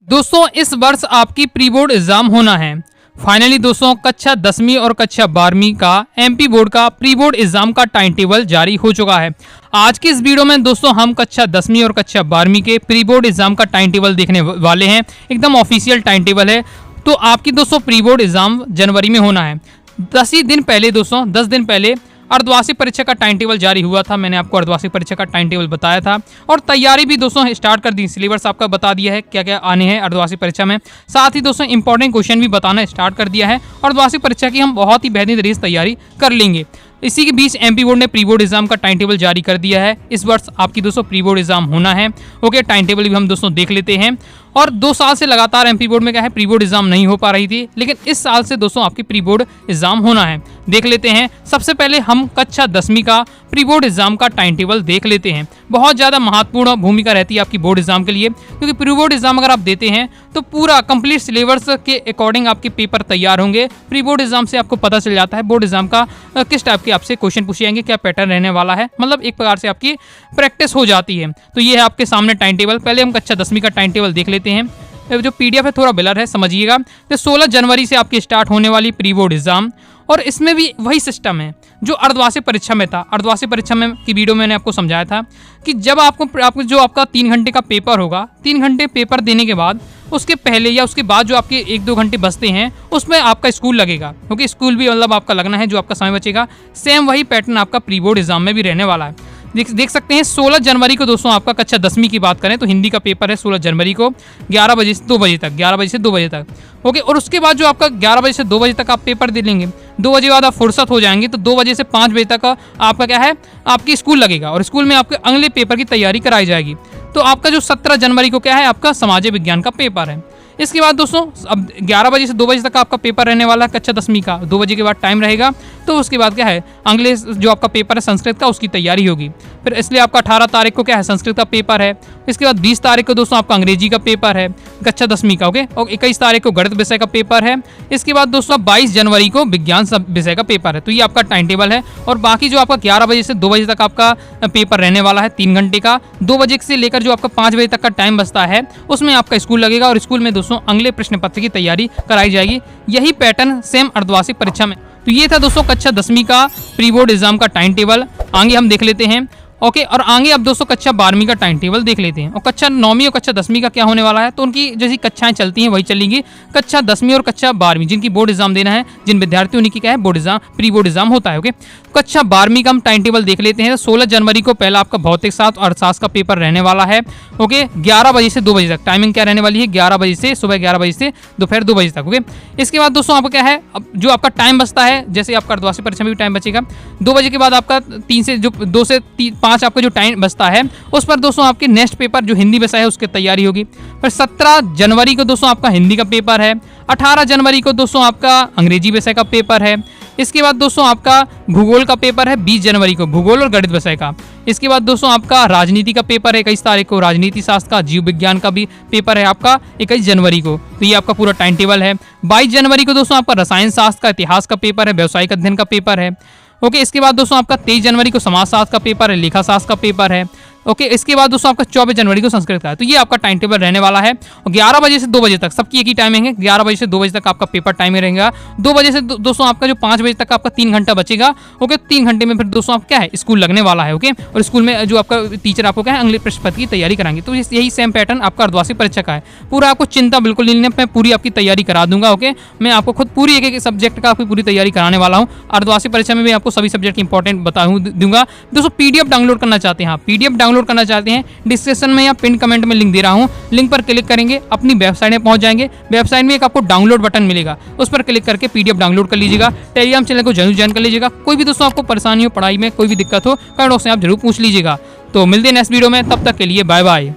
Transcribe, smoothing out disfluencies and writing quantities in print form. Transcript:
दोस्तों इस वर्ष आपकी प्री बोर्ड एग्जाम होना है। फाइनली दोस्तों कक्षा 10वीं और कक्षा 12वीं का एमपी बोर्ड का प्री बोर्ड एग्जाम का टाइम टेबल जारी हो चुका है। आज की इस वीडियो में दोस्तों हम कक्षा 10वीं और कक्षा 12वीं के प्री बोर्ड एग्जाम का टाइम टेबल देखने वाले हैं। एकदम ऑफिशियल टाइम टेबल है। तो आपकी दोस्तों प्री बोर्ड एग्जाम जनवरी में होना है। 10 दिन पहले अर्धवार्षिक परीक्षा का टाइम टेबल जारी हुआ था। मैंने आपको अर्धवार्षिक परीक्षा का टाइम टेबल बताया था और तैयारी भी दोस्तों स्टार्ट कर दी। सिलेबस आपका बता दिया है क्या क्या आने हैं अर्धवार्षिक परीक्षा में। साथ ही दोस्तों इंपॉर्टेंट क्वेश्चन भी बताना स्टार्ट कर दिया है। अर्धवार्षिक परीक्षा की हम बहुत ही बेहतरीन तरीके से तैयारी कर लेंगे। इसी के बीच एमपी बोर्ड ने प्री बोर्ड एग्जाम का टाइम टेबल जारी कर दिया है। इस वर्ष आपकी दोस्तों प्री बोर्ड एग्जाम होना है। ओके, टाइम टेबल भी हम दोस्तों देख लेते हैं। और 2 साल से लगातार एमपी बोर्ड में क्या है, प्री बोर्ड एग्जाम नहीं हो पा रही थी, लेकिन इस साल से दोस्तों आपकी प्री बोर्ड एग्जाम होना है। देख लेते हैं। सबसे पहले हम कक्षा 10वीं का प्री बोर्ड एग्जाम का टाइम टेबल देख लेते हैं। बहुत ज़्यादा महत्वपूर्ण भूमिका रहती है आपकी बोर्ड एग्जाम के लिए, क्योंकि प्री बोर्ड एग्जाम अगर आप देते हैं तो पूरा कंप्लीट सिलेबस के अकॉर्डिंग आपके पेपर तैयार होंगे। प्री बोर्ड एग्जाम से आपको पता चल जाता है बोर्ड एग्जाम का किस टाइप के आपसे क्वेश्चन पूछे जाएंगे, क्या पैटर्न रहने वाला है। मतलब एक प्रकार से आपकी प्रैक्टिस हो जाती है। तो ये है आपके सामने टाइम टेबल। पहले हम कक्षा 10वीं का टाइम टेबल देख लेते हैं। जो पीडीएफ है थोड़ा ब्लर है, समझिएगा। तो 16 जनवरी से आपकी स्टार्ट होने वाली प्री बोर्ड एग्जाम, और इसमें भी वही सिस्टम है जो अर्धवार्षिक परीक्षा में था। अर्धवार्षिक परीक्षा में की वीडियो मैंने आपको समझाया था कि जब आपको जो आपका 3 घंटे का पेपर होगा, 3 घंटे पेपर देने के बाद उसके पहले या उसके बाद जो आपके 1-2 घंटे बचते हैं उसमें आपका स्कूल लगेगा। क्योंकि स्कूल भी मतलब आपका लगना है, जो आपका समय बचेगा। सेम वही पैटर्न आपका प्री बोर्ड एग्जाम में भी रहने वाला है। देख सकते हैं 16 जनवरी को दोस्तों आपका कक्षा 10वीं की बात करें तो हिंदी का पेपर है 16 जनवरी को 11 बजे से 2 बजे तक, 11 बजे से 2 बजे तक। ओके, और उसके बाद जो आपका 11 बजे से 2 बजे तक आप पेपर दे लेंगे। 2 बजे बाद आप फुर्सत हो जाएंगे तो 2 बजे से 5 बजे तक आपका क्या है, आपकी स्कूल लगेगा और स्कूल में आपके अगले पेपर की तैयारी कराई जाएगी। तो आपका जो 17 जनवरी को क्या है, आपका समाज विज्ञान का पेपर है। इसके बाद दोस्तों अब 11 बजे से 2 बजे तक आपका पेपर रहने वाला है कक्षा 10वीं का। 2 बजे के बाद टाइम रहेगा। तो उसके बाद क्या है, अगले जो आपका पेपर है संस्कृत का, उसकी तैयारी होगी। फिर इसलिए आपका 18 तारीख को क्या है, संस्कृत का पेपर है। इसके बाद 20 तारीख को दोस्तों आपका अंग्रेजी का पेपर है कक्षा 10वीं का। ओके, और 21 तारीख को गणित विषय का पेपर है। इसके बाद दोस्तों 22 जनवरी को विज्ञान विषय का पेपर है। तो ये आपका टाइम टेबल है। और बाकी जो आपका 11 बजे से 2 बजे तक आपका पेपर रहने वाला है 3 घंटे का। 2 बजे से लेकर जो आपका 5 बजे तक का टाइम बचता है उसमें आपका स्कूल लगेगा और स्कूल में दोस्तों अगले प्रश्न पत्र की तैयारी कराई जाएगी। यही पैटर्न सेम अर्धवार्षिक परीक्षा में। तो ये था दोस्तों कक्षा 10वीं का प्री बोर्ड एग्जाम का टाइम टेबल। आगे हम देख लेते हैं। ओके, और आगे अब दोस्तों कक्षा 12वीं का टाइम टेबल देख लेते हैं। और कक्षा 9वीं और कक्षा 10वीं का क्या होने वाला है, तो उनकी जैसी कक्षाएं चलती हैं वही चलेंगी। कक्षा 10वीं और कक्षा 12वीं जिनकी बोर्ड एग्जाम देना है, जिन विद्यार्थियों उनकी क्या है board exam, pre board exam होता है। ओके, कक्षा 12वीं का हम टाइम टेबल देख लेते हैं। 16 जनवरी को पहला आपका भौतिक शास्त्र और अर्थशास्त्र का पेपर रहने वाला है। ओके, 11 बजे से 2 बजे तक टाइमिंग क्या रहने वाली है, 11 बजे से सुबह 11 बजे से दोपहर 2 बजे तक। ओके, इसके बाद दोस्तों आपका क्या है, अब जो आपका टाइम बचता है, जैसे आपका अर्धवार्षिक परीक्षा में भी टाइम बचेगा, 2 बजे के बाद आपका 2 से 5 आपका जो टाइम बचता है उस पर दोस्तों आपके नेक्स्ट पेपर जो हिंदी विषय है उसकी तैयारी होगी। फिर 17 जनवरी को दोस्तों आपका हिंदी का पेपर है। 18 जनवरी को दोस्तों आपका अंग्रेजी विषय का पेपर है। इसके बाद दोस्तों आपका भूगोल का पेपर है 20 जनवरी को, भूगोल और गणित विषय का। इसके बाद दोस्तों आपका राजनीति का पेपर है 21 तारीख को, राजनीति शास्त्र का। जीव विज्ञान का भी पेपर है आपका 21 जनवरी को। तो ये आपका पूरा टाइम टेबल है। 22 जनवरी को दोस्तों आपका रसायन शास्त्र का, इतिहास का पेपर है, व्यावसायिक अध्ययन का पेपर है। ओके, इसके बाद दोस्तों आपका 23 जनवरी को समाज शास्त्र का पेपर है, लेखा शास्त्र का पेपर है। ओके, इसके बाद दोस्तों आपका 24 जनवरी को संस्कृत का है। तो ये आपका टाइम टेबल रहने वाला है। और 11 बजे से 2 बजे तक सबकी एक ही टाइमिंग है। 11 बजे से 2 बजे तक आपका पेपर टाइम रहेगा। 2 बजे से दोस्तों आपका जो 5 बजे तक आपका 3 घंटा बचेगा। ओके, 3 घंटे में फिर दोस्तों आप क्या है, स्कूल लगने वाला है। ओके, और स्कूल में जो आपका टीचर आपको क्या है, अगले प्रश्न पत्र की तैयारी कराएंगे। तो यही सेम पैटर्न आपका अर्धवार्षिक परीक्षा का है। पूरा आपको चिंता बिल्कुल नहीं लेना, मैं पूरी आपकी तैयारी करा दूंगा। ओके, मैं आपको खुद पूरी एक सब्जेक्ट का आपकी पूरी तैयारी कराने वाला हूँ। अर्धवार्षिक परीक्षा में भी आपको सभी सब्जेक्ट इंपॉर्टेंट दूंगा। दोस्तों पीडीएफ डाउनलोड करना चाहते हैं, पीडीएफ डाउनलोड करना चाहते हैं, डिस्क्रिप्शन में या पिन कमेंट में लिंक दे रहा हूं, लिंक पर क्लिक करेंगे, अपनी वेबसाइट में पहुंच जाएंगे। वेबसाइट में एक आपको डाउनलोड बटन मिलेगा, उस पर क्लिक करके पीडीएफ डाउनलोड कर लीजिएगा। टेलीग्राम चैनल को जरूर ज्वाइन कर लीजिएगा। कोई भी दोस्तों आपको परेशानी हो, पढ़ाई में कोई भी दिक्कत हो, कमेंट बॉक्स में आप जरूर पूछ लीजिएगा। तो मिलते हैं नेक्स्ट वीडियो में, तब तक के लिए बाय बाय।